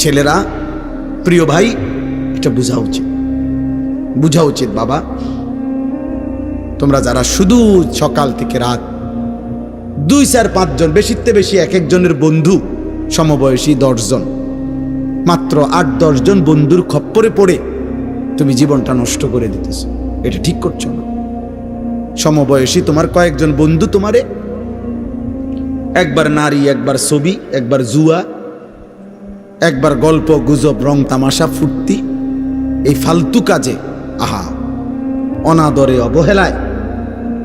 ছেলেরা, প্রিয় ভাই, এটা বোঝা উচিত বাবা। তোমরা যারা শুধু সকাল থেকে রাত 2-4-5 জন, বেশিতে বেশি এক একজনের বন্ধু সমবয়সী 10 জন, মাত্র 8-10 জন বন্ধুর খপ্পরে পড়ে তুমি জীবনটা নষ্ট করে দিতেছ, এটা ঠিক করছো না। সমবয়সী তোমার কয়েকজন বন্ধু তোমারে একবার নারী, একবার ছবি, একবার জুয়া, একবার গল্প গুজব, রং তামাশা, ফুর্তি, এই ফালতু কাজে, আহা, অনাদরে, অবহেলায়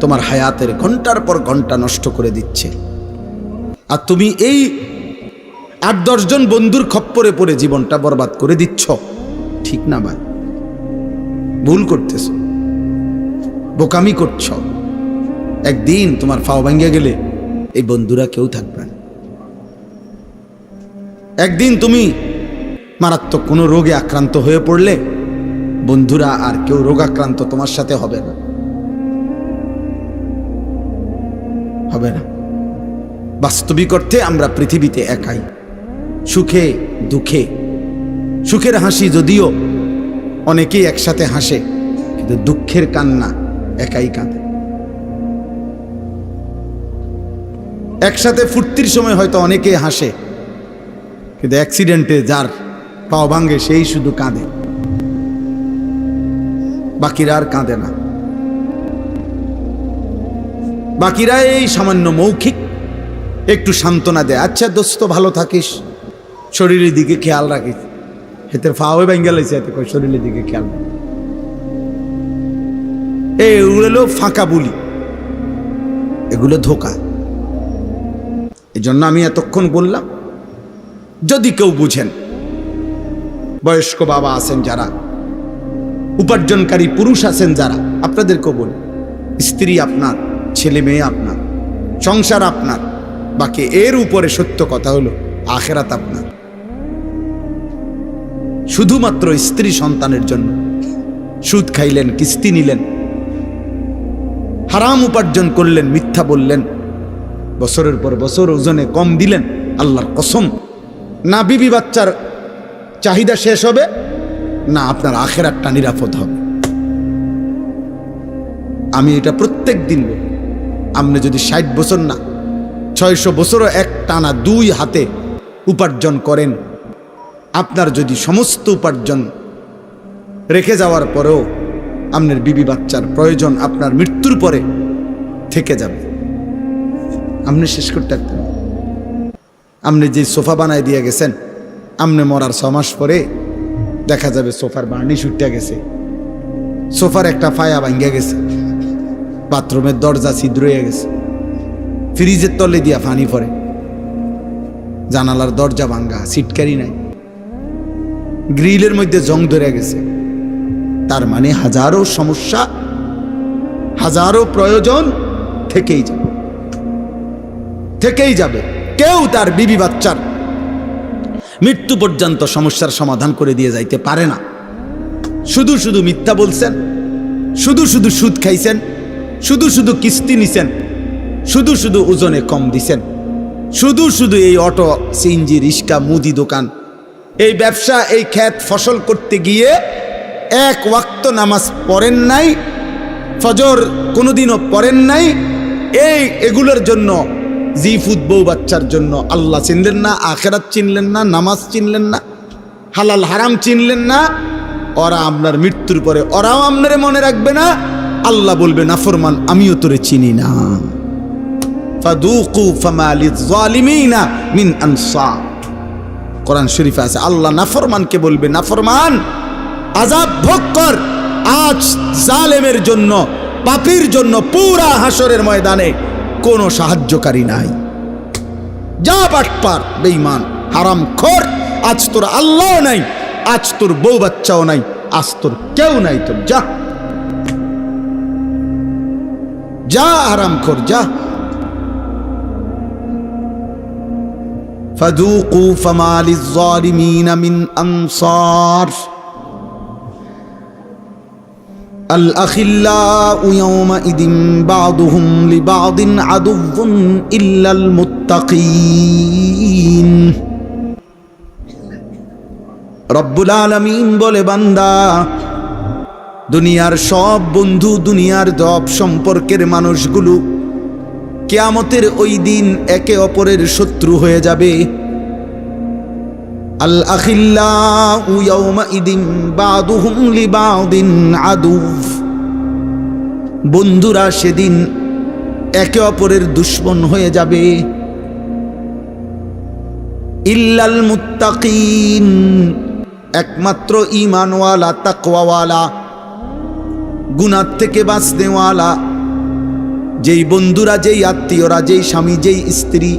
তোমার হায়াতের ঘন্টার পর ঘন্টা নষ্ট করে দিচ্ছে। আর তুমি এই 8-10 জন বন্ধুর খপ্পরে পড়ে জীবনটা বরবাদ করে দিচ্ছ। ঠিক না ভাই, ভুল করতেছ, বোকামি করছ। একদিন তোমার ফাও ভাঙ্গা গেলে এই বন্ধুরা কেউ থাকবে না। একদিন তুমি মারাত্মক কোনো রোগে আক্রান্ত হয়ে পড়লে বন্ধুরা আর কেউ রোগাক্রান্ত তোমার সাথে হবে না। বাস্তবিক অর্থে আমরা পৃথিবীতে একাই, সুখে দুঃখে। সুখের হাসি যদিও অনেকেই একসাথে হাসে, কিন্তু দুঃখের কান্না একাই কাঁদে। একসাথে ফুর্তির সময় হয়তো অনেকে হাসে, কিন্তু অ্যাক্সিডেন্টে যার পাও ভাঙে সেই শুধু কাঁদে, বাকিরা আর কাঁদে না। বাকিরা এই সামান্য মৌখিক একটু সান্ত্বনা দেয়, আচ্ছা দোস্ত ভালো থাকিস, শরীরের দিকে খেয়াল রাখিস। এতে ফাওয়ে ভাঙ্গা লাইছে, এতে কয় শরীরের দিকে খেয়াল। এগুলো ফাঁকা বুলি, এগুলো ধোকা। এই জন্য আমি এতক্ষণ বললাম, যদি কেউ বুঝেন, বয়স্ক বাবা আছেন যারা, উপার্জনকারী পুরুষ আছেন যারা, আপনাদেরকেও বলি, স্ত্রী আপনার, ছেলে মেয়ে আপনার, সংসার আপনার, বাকি এর উপরে সত্য কথা হলো আখেরাত আপনার। শুধুমাত্র স্ত্রী সন্তানের জন্য সুদ খাইলেন, কিস্তি নিলেন, হারাম উপার্জন করলেন, মিথ্যা বললেন, বছরের পর বছর ওজনে কম দিলেন, আল্লাহর কসম, না বিবি বাচ্চার চাহিদা শেষ হবে, না আপনার আখেরাতটা নিরাপদ হবে। আমি এটা প্রত্যেক দিন বলি। আপনি যদি 60 বছর না 600 বছরও এক টানা 2 হাতে উপার্জন করেন, আপনার যদি সমস্ত উপার্জন রেখে যাওয়ার পরেও আপনার বিবি বাচ্চার প্রয়োজন আপনার মৃত্যুর পরে থেকে যাবে, আপনি শেষ করতে পারতেন। আপনি যে সোফা বানায় দিয়ে গেছেন, আপনি মরার 6 মাস পরে দেখা যাবে সোফার বার্নিশ উঠে গেছে, সোফার একটা ফায়া ভাঙ্গা গেছে, বাথরুমের দরজা ছিদ্র হয়ে গেছে, ফ্রিজের তলে দিয়া পানি পড়ে, জানালার দরজা ভাঙ্গা, সিটকারি নাই, গ্রিলের মধ্যে জং ধরে গেছে। তার মানে হাজারো সমস্যা, হাজারো প্রয়োজন থেকেই যাবে। কেউ তার বিবি বাচ্চার মৃত্যু পর্যন্ত সমস্যার সমাধান করে দিয়ে যাইতে পারে না। শুধু শুধু মিথ্যা বলছেন, শুধু শুধু সুদ খাইছেন, শুধু শুধু কিস্তি নিছেন, শুধু শুধু ওজনে কম দিছেন, শুধু শুধু এই অটো, সিএনজি, রিক্সা, মুদি দোকান, এই ব্যবসা, এই ক্ষেত ফসল করতে গিয়ে 1 ওয়াক্ত নামাজ পড়েন নাই, ফজর কোনোদিনও পড়েন নাই। এগুলোর জন্য, জিফুদ বউ বাচ্চার জন্য আল্লাহ চিনলেন না, আখেরাত চিনলেন না, নামাজ চিনলেন না, হালাল হারাম চিনলেন না। ওরা আপনার মৃত্যুর পরে ওরাও আপনারে মনে রাখবে না। আল্লাহ বলবে, নাফরমান, আমিও তোরে চিনি না। ফাদুকু ফামা লিয-যালিমিনা মিন আনসার। কোরআন শরীফে আছে, আল্লাহ নাফরমানকে বলবে, নাফরমান, আযাব ভোগ কর। আজ জালেমের জন্য, পাপীর জন্য পুরা হাসরের ময়দানে কোনো সাহায্যকারী নাই। যা বাটপার, বেঈমান, হারামখোর, আজ তোর আল্লাহ নাই, আজ তোর বউ বাচ্চাও নাই, আজ তোর কেউ নাই। তোর যা যা হারামখোর, যা। ফাযুকু ফামা লিয-যালিমিনা মিন আনসার। الأخلاء يومئذ بعضهم لبعض عدو إلا المتقين। রব্বুল আলামিন বলে, বান্দা, দুনিয়ার সব বন্ধু, দুনিয়ার সব সম্পর্কের মানুষগুলো কিয়ামতের ওই দিন একে অপরের শত্রু হয়ে যাবে। আল আখিল্লাউ ইয়াউমাইদিন বাদুহুম লিবাদিন আদুভ। বন্ধুরা সেদিন একে অপরের দুশমন হয়ে যাবে। ইল্লাল মুত্তাকিন, একমাত্র ঈমানওয়ালা, তাকওয়াওয়ালা, গুনাহ থেকে বাঁচনেওয়ালা, যেই বন্ধুরা, যেই আত্মীয়রা, যেই স্বামী, যেই স্ত্রী,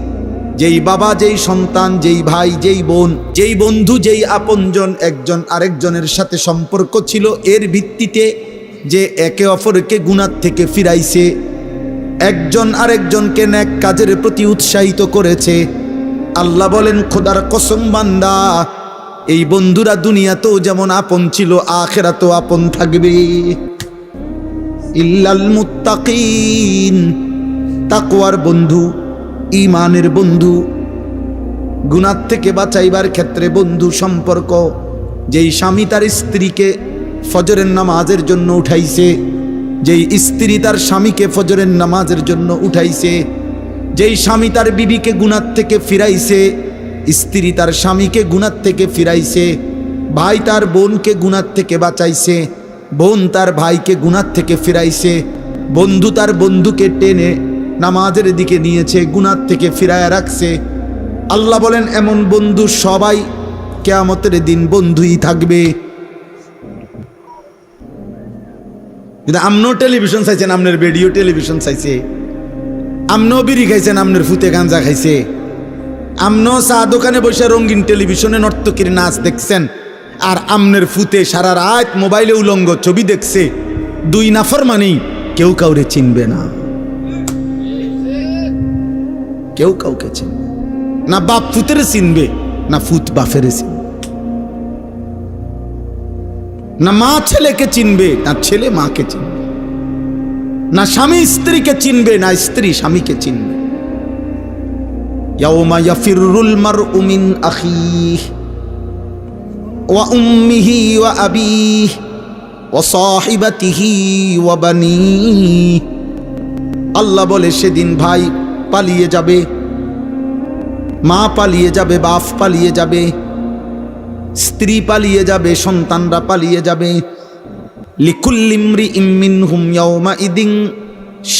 যেই বাবা, যেই সন্তান, যেই ভাই, যেই বোন, যেই বন্ধু, যেই আপনজন একজন আরেকজনের সাথে সম্পর্ক ছিল, এর ভিত্তিতে যে একে অপরকে গুনাহ থেকে ফিরাইছে, একজন আরেকজনকে নেক কাজের প্রতি উৎসাহিত করেছে, আল্লাহ বলেন, খোদার কসম বান্দা, এই বন্ধুরা দুনিয়াতেও যেমন আপন ছিল, আখিরাতেও আপন থাকবে। ইল্লাল মুত্তাকিন, তাকওয়ার বন্ধু, ঈমানের বন্ধু, গুনাহ থেকে বাঁচাইবার ক্ষেত্রে বন্ধু সম্পর্ক। যেই স্বামী তার স্ত্রীকে ফজরের নামাজের জন্য উঠাইছে, যেই স্ত্রী তার স্বামীকে ফজরের নামাজের জন্য উঠাইছে, যেই স্বামী তার বিবিকে গুনাহ থেকে ফিরাইছে, স্ত্রী তার স্বামীকে গুনাহ থেকে ফিরাইছে, ভাই তার বোনকে গুনাহ থেকে বাঁচাইছে, বোন তার ভাইকে গুনাহ থেকে ফিরাইছে, বন্ধু তার বন্ধুকে টেনে নামাজের দিকে নিয়েছে, গুনাহ থেকে ফিরায় রাখছে। আল্লাহ বলেন, এমন বন্ধু সবাই কিয়ামতের দিন বন্ধুই থাকবে। যদি আমরাও টেলিভিশন চাইছেন, আপনার রেডিও টেলিভিশন চাইছে, আমরাও বিড়ি খাইছেন, আপনার ফুতে গাঞ্জা খাইছে, আমরাও চা দোকানে বসে রঙিন টেলিভিশনে নর্তকীর নাচ দেখছেন, আর আমনের ফুতে সারা রাত মোবাইলে উলঙ্গ ছবি দেখছে, দুই নাফরমানি, কেউ কাউরে চিনবে না, কেউ কাউকে চিনবে না। বাপ ফুতের চিনবে না, ফুত বাপের চিনবে না, মা ছেলেকে চিনবে না, ছেলে মাকে চিনবে না, স্বামী স্ত্রীকে চিনবে না, স্ত্রী স্বামীকে চিনবে। ইয়াউমা ইয়াফিরুল মারউ মিন আখিহি ওয়া উম্মিহি ওয়া আবিহি ওয়া সাহিবাতিহি ওয়া বানিহি। আল্লাহ বলে, সেদিন ভাই পালিয়ে যাবে, মা পালিয়ে যাবে, বাপ পালিয়ে যাবে, স্ত্রী পালিয়ে যাবে, সন্তানরা পালিয়ে যাবে। লিকুল্লি ইমরিইম মিনহুম ইয়াউমাইদিন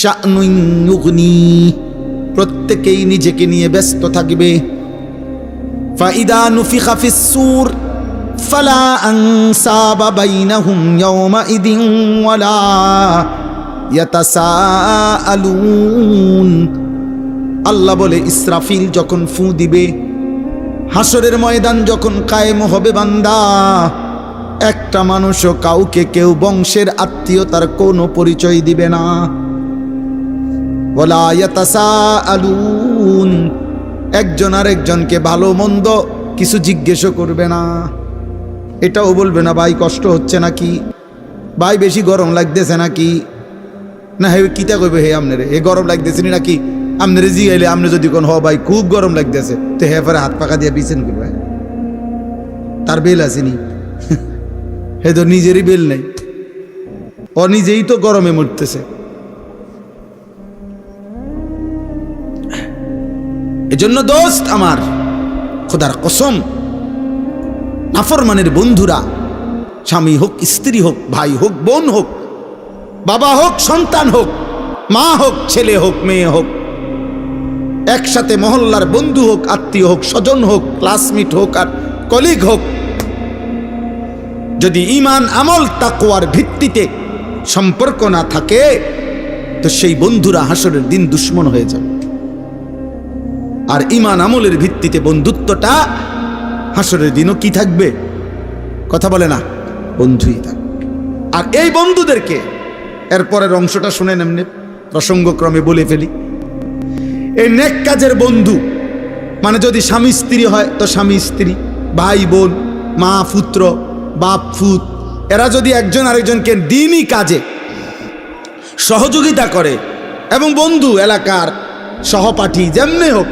শা'নুন ইউগনি, প্রত্যেকেই নিজেকে নিয়ে ব্যস্ত থাকবে। ফাইদা নুফিখা ফিস সূর ফালা আনসাবা বাইনাহুম ইয়াউমাইদিন ওয়ালা ইয়াতাসাআলুন। আল্লাহ বলে, ইসরাফিল যখন ফু দিবে, হাসরের ময়দান যখন কায়েম হবে, বান্দা, একটা মানুষও কাউকে কেউ বংশের আত্মীয়তার কোনো পরিচয় দিবে না। ওয়ালা ইয়াতাসাআলুন, একজন আরেকজনকে ভালো মন্দ কিছু জিজ্ঞেসও করবে না। এটাও বলবে না, ভাই কষ্ট হচ্ছে নাকি, ভাই বেশি গরম লাগতেছে নাকি, না হে কিতা কইবে, হে আমনেরে এ গরম লাগতেছে নাকি, আমনেরে জিগাইলে আমনে যদি কোন হ ভাই খুব গরম লাগতেছে, তো হে পরে হাত পাকা দিয়ে বিছেন করবে, তার বেল আসেনি, হে তো নিজেরই বেল নেই, ও নিজেই তো গরমে মরতেছে। এজন্য দোস্ত আমার, খোদার কসম, নাফরমানের বন্ধুরা, স্বামী হোক, স্ত্রী হোক, ভাই হোক, বোন হোক, বাবা হোক, সন্তান হোক, মা হোক, ছেলে হোক, মেয়ে হোক, একসাথে মহল্লার বন্ধু হোক, আত্মীয় হোক, স্বজন হোক, ক্লাসমেট হোক আর কলিগ হোক, যদি ঈমান আমল তাকওয়ার ভিত্তিতে সম্পর্ক না থাকে, তো সেই বন্ধুরা হাসরের দিন দুশমন হয়ে যাবে। আর ঈমান আমলের ভিত্তিতে বন্ধুত্বটা হাসরের দিনও কি থাকবে, কথা বলে না, বন্ধুই থাকবে। আর এই বন্ধুদেরকে, এরপরের অংশটা শুনে এমনি প্রসঙ্গক্রমে বলে ফেলি। এই নেক কাজের বন্ধু মানে যদি স্বামী স্ত্রী হয় তো স্বামী স্ত্রী, ভাই বোন, মা পুত্র, বাপ ফুত, এরা যদি একজন আরেকজনকে দিনই কাজে সহযোগিতা করে, এবং বন্ধু এলাকার সহপাঠী যেমনি হোক,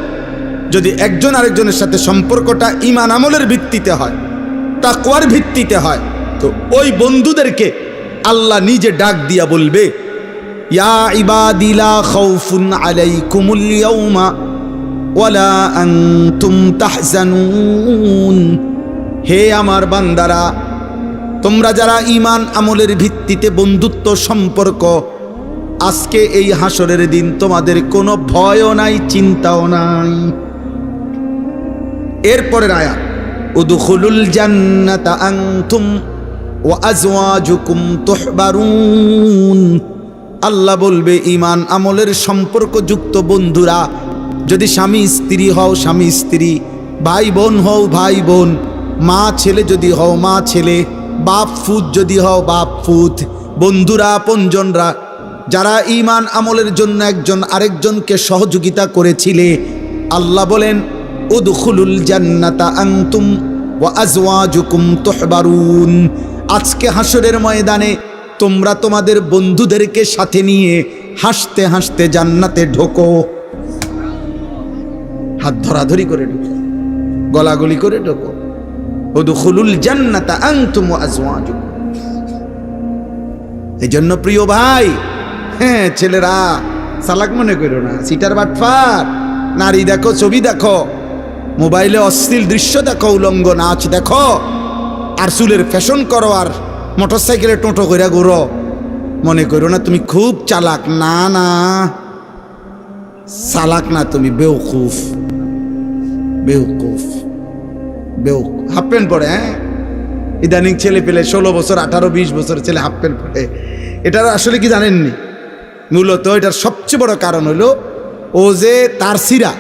যদি একজন আরেকজনের সাথে সম্পর্কটা ঈমান আমলের ভিত্তিতে হয়, তাকওয়ার ভিত্তিতে হয়। তো ওই বন্ধুদেরকে আল্লাহ নিজে ডাক দিয়া বলবে, ইয়া ইবাদি লা খাউফুন আলাইকুমুল ইয়াউমা ওয়ালা আনতুম তাহজানুন। হে আমার বান্দারা, তোমরা যারা ঈমান আমলের ভিত্তিতে বন্ধুত্ব সম্পর্ক, আজকে এই হাসরের দিন তোমাদের কোনো ভয়ও নাই, চিন্তাও নাই। এরপরের আয়াত, উদখুলুল জান্নাতা আনতুম ওয়া আজওয়াজুকুম তুহবারুন। আল্লাহ বলবে, ঈমান আমলের সম্পর্কযুক্ত বন্ধুরা, যদি স্বামী স্ত্রী হও স্বামী স্ত্রী, ভাই বোন হও ভাই বোন, মা ছেলে যদি হও মা ছেলে, বাপ ফুত যদি হও বাপ ফুত, বন্ধুরা আপনজনরা যারা ঈমান আমলের জন্য একজন আরেকজনকে সহযোগিতা করেছিলে, আল্লাহ বলেন উদখুলুল জান্নাতা আনতুম ওয়া আজওয়াজুকুম তুহবারুন। আজকে হাসরের ময়দানে তোমরা তোমাদের বন্ধুদেরকে সাথে নিয়ে হাসতে হাসতে জান্নাতে ঢোকো। হাত ধরাধরি করে ঢোকো, গলাগলি করে ঢোকো। উদখুলুল জান্নাতা আনতুম ওয়া আজওয়াজুকুম। এজন্য প্রিয় ভাই, হ্যাঁ ছেলেরা চালাক মনে করো না, সিটার বাটফার, নারী দেখো, ছবি দেখো, মোবাইলে অশ্লীল দৃশ্য দেখো, উলঙ্গ নাচ দেখো, আর চুলের ফ্যাশন করো, আর মোটরসাইকেলে টোটো করে ঘুরো, মনে করো না তুমি খুব চালাক। না না, চালাক না, তুমি বেওকুফ। বেওকুফ বেওকুফ। হাফ প্যান্ট পরে, হ্যাঁ ইদানিং ছেলে পেলে 16 বছর 18 20 বছর ছেলে হাফ প্যান্ট পরে। এটার আসলে কি জানেননি, মূলত এটার সবচেয়ে বড় কারণ হলো ও যে তার সিরা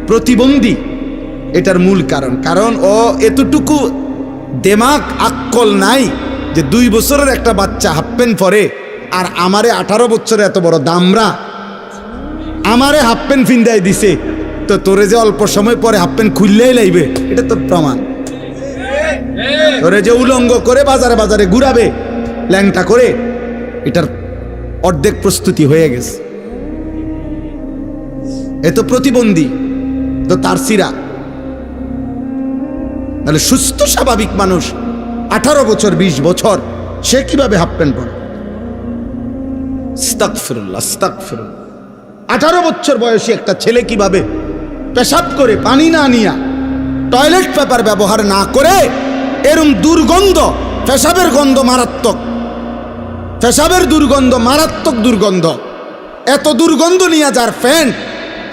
প্রতিবন্ধী, এটার মূল কারণ। কারণ ও এতটুকু দেমাগ আক্কল নাই যে 2 বছরের একটা বাচ্চা হাফ প্যান্ট পরে, আর আমারে 18 বছরের এত বড় দামরা আমারে হাফ প্যান্ট ফিন্দাই দিছে, তো তোরে যে অল্প সময় পরে হাফ প্যান্ট খুললেই লাইবে, এটা তো প্রমাণ। তোরে যে উলঙ্গ করে বাজারে বাজারে ঘুরাবে ল্যাংটা করে, এটার অর্ধেক প্রস্তুতি হয়ে গেছে। এ তো প্রতিবন্ধী, তো তার সিরা। তাহলে সুস্থ স্বাভাবিক মানুষ 18 বছর 20 বছর সে কিভাবে হাফ প্যান্ট পরে? আস্তাগফিরুল্লাহ, আস্তাগফিরুল্লাহ। 18 বছর বয়সী একটা ছেলে কিভাবে পেশাব করে পানি না নিয়া, টয়লেট পেপার ব্যবহার না করে, এরম দুর্গন্ধ, পেশাবের গন্ধ মারাত্মক, পেশাবের দুর্গন্ধ মারাত্মক দুর্গন্ধ, এত দুর্গন্ধ নিয়ে যার প্যান্ট,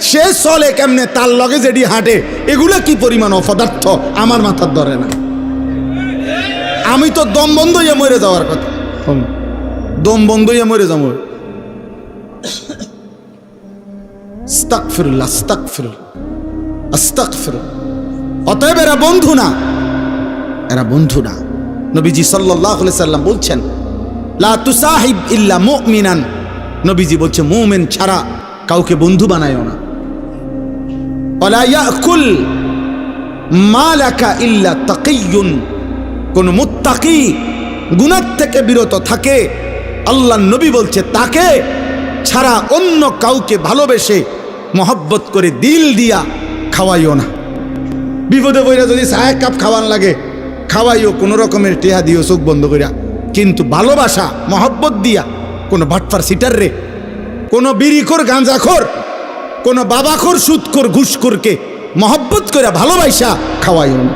সে চলে কেমনে, তার লগে যেটি হাঁটে, এগুলো কি পরিমাণ অপদার্থ আমার মাথার ধরে না। আমি তো দম বন্ধ হয়ে মরে যাওয়ার কথা, দম বন্ধ হয়ে মরে যাবো। আস্তাগফিরুল্লাহ, আস্তাগফিরুল্লাহ, আস্তাগফিরুল্লাহ। অতএব এরা বন্ধু না, এরা বন্ধু না। নবীজি সাল্লাল্লাহু আলাইহি সাল্লাম বলছেন, লা তুসাহিব ইল্লা মুমিনান। নবীজি বলছে মুমিন ছাড়া কাউকে বন্ধু বানায়ও না। ওয়ালা ইয়াকুল মালাকা ইল্লা তাকিয়ুন। কোন মুত্তাকি গুনাহ থেকে বিরত থাকে, আল্লাহর নবী বলছে তাকে ছাড়া অন্য কাউকে ভালোবেসে মহব্বত করে দিল দিয়া খাওয়াইও না। বিপদে পড়ে যদি চায়ের কাপ খাওয়ান লাগে খাওয়াইও, কোনো রকমের টেহা দিও চোখ বন্ধ করিয়া, কিন্তু ভালোবাসা মহব্বত দিয়া, কোনো ভাটফার সিটার রে, কোনো বিড়িখোর গাঁজাখোর, কোনো বাবাখোর সুদখোর ঘুষখোরকে মহব্বত করে ভালোবাসা খাওয়াইও না।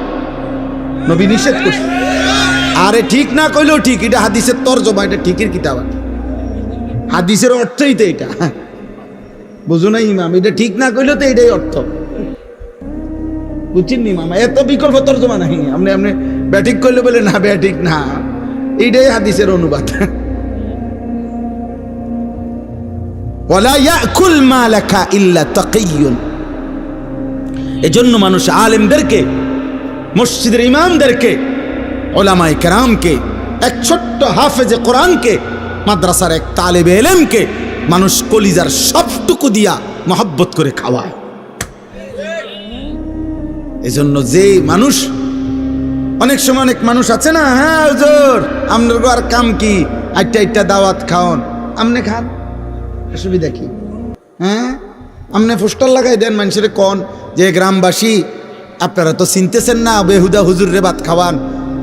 নবী নিষেধ করছে। আরে ঠিক না কইলেও ঠিক, এটা হাদিসের তরজমা, এটা ঠিকের কিতাব, হাদিসের অর্থই তো এটা, বুঝো না ইমাম? এটা ঠিক না কইলেও তো এটাই অর্থ, বুঝছেন নি মামা? এত বিকল্প তরজমা নাই। আপনি আপনি ব্যাটিক করলে বলে না ব্যাটিক না, এইটাই হাদিসের অনুবাদ। ওয়ালা ইয়াকুল মালাকা ইল্লা তাকিয়ুন। এজন্য মানুষ আলেমদেরকে, মসজিদের ইমামদেরকে, উলামায়ে কেরামকে, এক ছোট্ট হাফেজে কোরআনকে, মাদ্রাসার এক তালেবে ইলমকে মানুষ কলিজার সবটুকু দিয়া মহব্বত করে খাওয়ায়। এজন্য যে মানুষ, অনেক সময় অনেক মানুষ আছে না, হ্যাঁ হুজুর আপনার আর কাম কি, আইটা আইটা দাওয়াত খাওন, আমনে খান, অসুবিধা কি? হ্যাঁ, আমনে পোস্টার লাগাই দেন মানুষের, কন যে গ্রামবাসী আপনারা তো চিনতেছেন না, বেহুদা হুজুর রে ভাত খাওয়ান।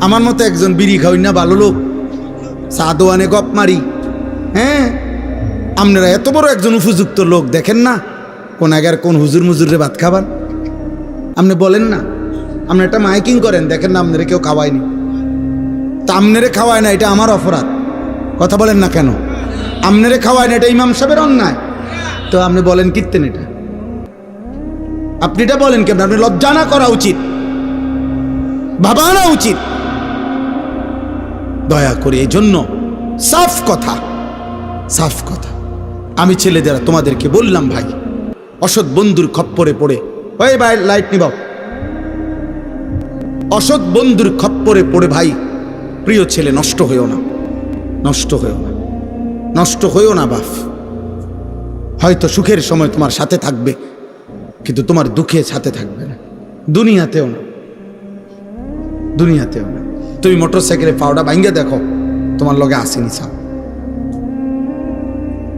আমার মতো একজন বিড়ি খাওয়াই না ভালো লোক, সাদোয়ানে গপ মারি। হ্যাঁ, আপনারা এত বড় একজন উপযুক্ত লোক দেখেন না, কোন আগের কোন হুজুর মুজুরে ভাত খাবার আপনি বলেন না। আপনি একটা মাইকিং করেন, দেখেন না আপনারা কেউ খাওয়ায়নি। তা আপনারে খাওয়ায় না, এটা আমার অপরাধ। কথা বলেন না কেন? আপনারে খাওয়ায় না, এটা ইমাম সাহেবের অন্যায়। তো আপনি বলেন কীর্তেন এটা, আপনি এটা বলেন কেমন? আপনি লজ্জা না করা উচিত, ভাবা না উচিত। দয়া করে এই জন্য সাফ কথা, সাফ কথা। আমি ছেলেদের তোমাদেরকে বললাম, ভাই অসৎ বন্ধুর খপ্পরে পড়ে, ওই ভাই লাইট নিবাও, অসৎ বন্ধুর খপ্পরে পড়ে ভাই প্রিয় ছেলে নষ্ট হইও না, নষ্ট হইও না, নষ্ট হইও না বাপ। হয়তো সুখের সময় তোমার সাথে থাকবে, কিন্তু তোমার দুঃখে সাথে থাকবে না, দুনিয়াতেও না, দুনিয়াতেও না। তুমি মোটর সাইকেলে পাউডা ভাঙ্গে দেখো, তোমার লগে আসেনি সাপ।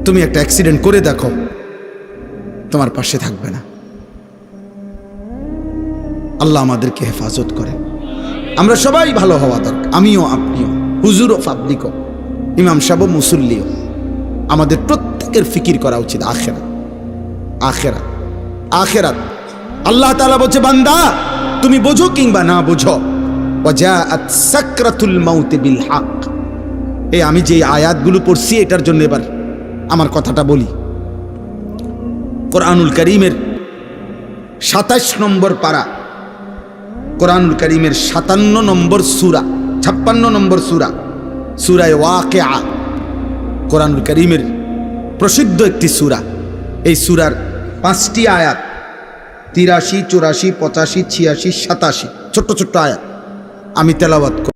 তুমি একটা অ্যাক্সিডেন্ট করে দেখো, তোমার পাশে থাকবে না। আল্লাহ আমাদেরকে হেফাজত করে। আমরা সবাই ভালো হওয়া দরকার, আমিও, আপনিও, হুজুরও, পাবলিকও, ইমাম সাহেব, মুসল্লিও। আমাদের প্রত্যেকের ফিকির করা উচিত আখেরাত, আখেরাত, আখেরাত। আল্লাহ তাআলা বলছে, বান্দা তুমি বোঝো কিংবা না বোঝো, ওয়াজাআত সাকরাতুল মাউত বিল হক। এই আমি যে আয়াতগুলো পড়ছি এটার জন্য এবার আমার কথাটা বলি। কোরআনুল কারীমের ২৭ নম্বর পারা, কোরআনুল কারীমের ৫৭ নম্বর সূরা, ৫৬ নম্বর সূরা, সূরা ওয়াকিয়া। কোরআনুল কারীমের প্রসিদ্ধ একটি সূরা। এই সূরার ৫টি আয়াত, ৮৩, ৮৪, ৮৫, ৮৬, ৮৭, ছোট্ট ছোট্ট আয়াত আমি তেলাওয়াত